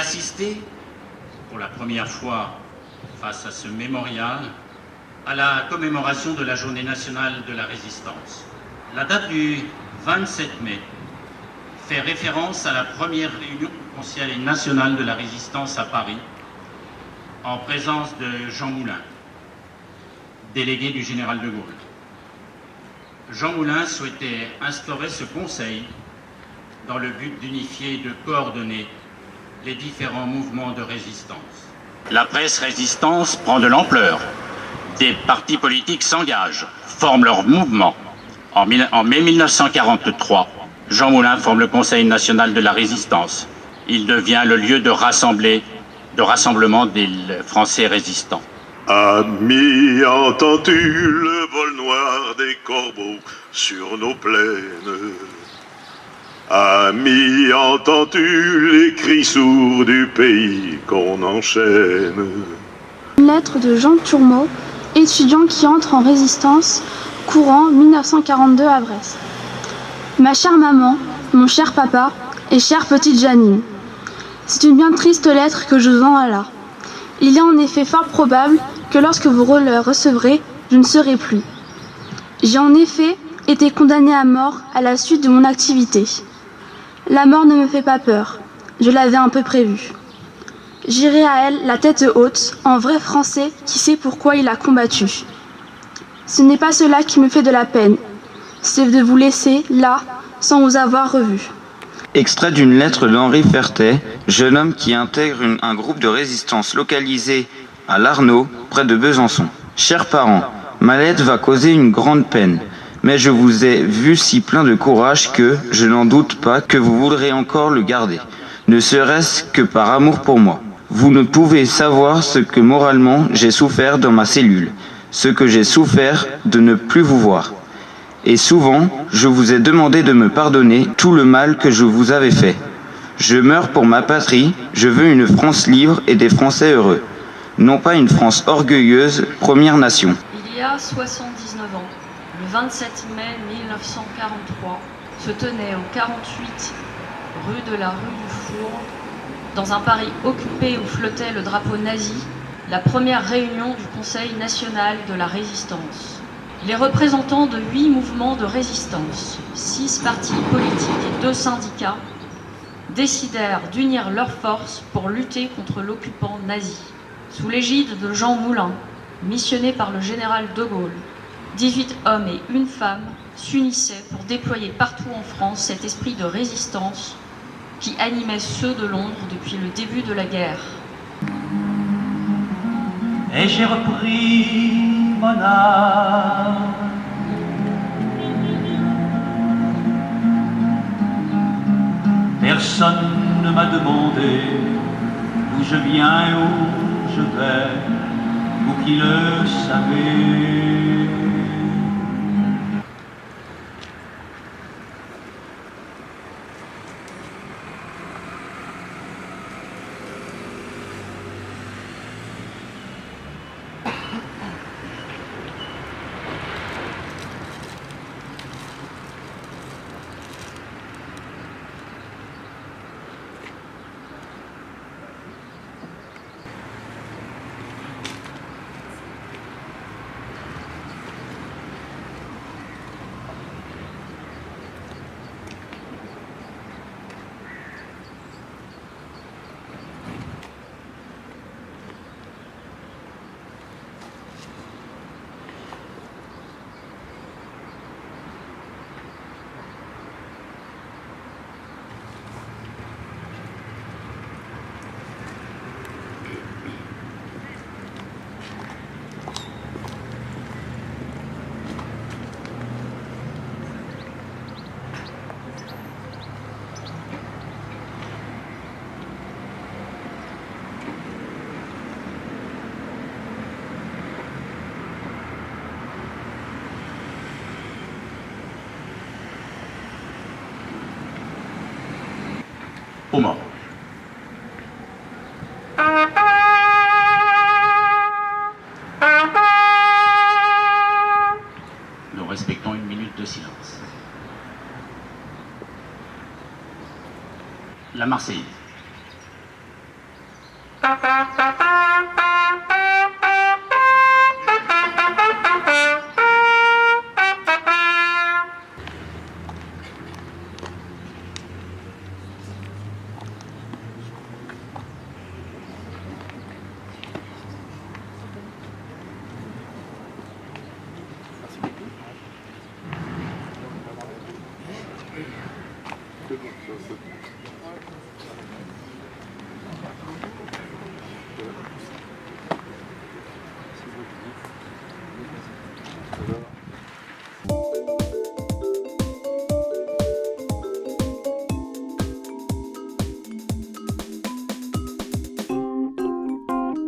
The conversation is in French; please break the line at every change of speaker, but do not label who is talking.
assisté, pour la première fois face à ce mémorial, à la commémoration de la Journée nationale de la résistance. La date du 27 mai fait référence à la première réunion du Conseil national de la résistance à Paris, en présence de Jean Moulin, délégué du général de Gaulle. Jean Moulin souhaitait instaurer ce conseil dans le but d'unifier et de coordonner les différents mouvements de résistance. La presse résistance prend de l'ampleur. Des partis politiques s'engagent, forment leur mouvement. En mai 1943, Jean Moulin forme le Conseil national de la résistance. Il devient le lieu de rassemblement des Français résistants.
Amis, entends-tu le vol noir des corbeaux sur nos plaines? Amis, entends-tu les cris sourds du pays qu'on enchaîne?
Une lettre de Jean Turmot, étudiant qui entre en résistance, courant 1942 à Brest. Ma chère maman, mon cher papa et chère petite Janine, c'est une bien triste lettre que je vous envoie là. Il est en effet fort probable que lorsque vous le recevrez, je ne serai plus. J'ai en effet été condamné à mort à la suite de mon activité. La mort ne me fait pas peur, je l'avais un peu prévu. J'irai à elle la tête haute, en vrai Français qui sait pourquoi il a combattu. Ce n'est pas cela qui me fait de la peine, c'est de vous laisser là, sans vous avoir revu.
Extrait d'une lettre d'Henri Fertet, jeune homme qui intègre un groupe de résistance localisé à Larnaud, près de Besançon. Chers parents, ma lettre va causer une grande peine, mais je vous ai vu si plein de courage que, je n'en doute pas, que vous voudrez encore le garder, ne serait-ce que par amour pour moi. Vous ne pouvez savoir ce que moralement j'ai souffert dans ma cellule, ce que j'ai souffert de ne plus vous voir. Et souvent, je vous ai demandé de me pardonner tout le mal que je vous avais fait. Je meurs pour ma patrie, je veux une France libre et des Français heureux. Non pas une France orgueilleuse, première nation.
Il y a 79 ans, le 27 mai 1943, se tenait au 48 rue de la rue du Four, dans un Paris occupé où flottait le drapeau nazi, la première réunion du Conseil national de la résistance. Les représentants de 8 mouvements de résistance, 6 partis politiques et 2 syndicats décidèrent d'unir leurs forces pour lutter contre l'occupant nazi. Sous l'égide de Jean Moulin, missionné par le général de Gaulle, 18 hommes et 1 femme s'unissaient pour déployer partout en France cet esprit de résistance qui animait ceux de Londres depuis le début de la guerre.
Et j'ai repris mon âme. Personne ne m'a demandé d'où je viens et où je vais, vous qui le savez.
Aux morts. Nous respectons une minute de silence. La Marseillaise.
Thank you.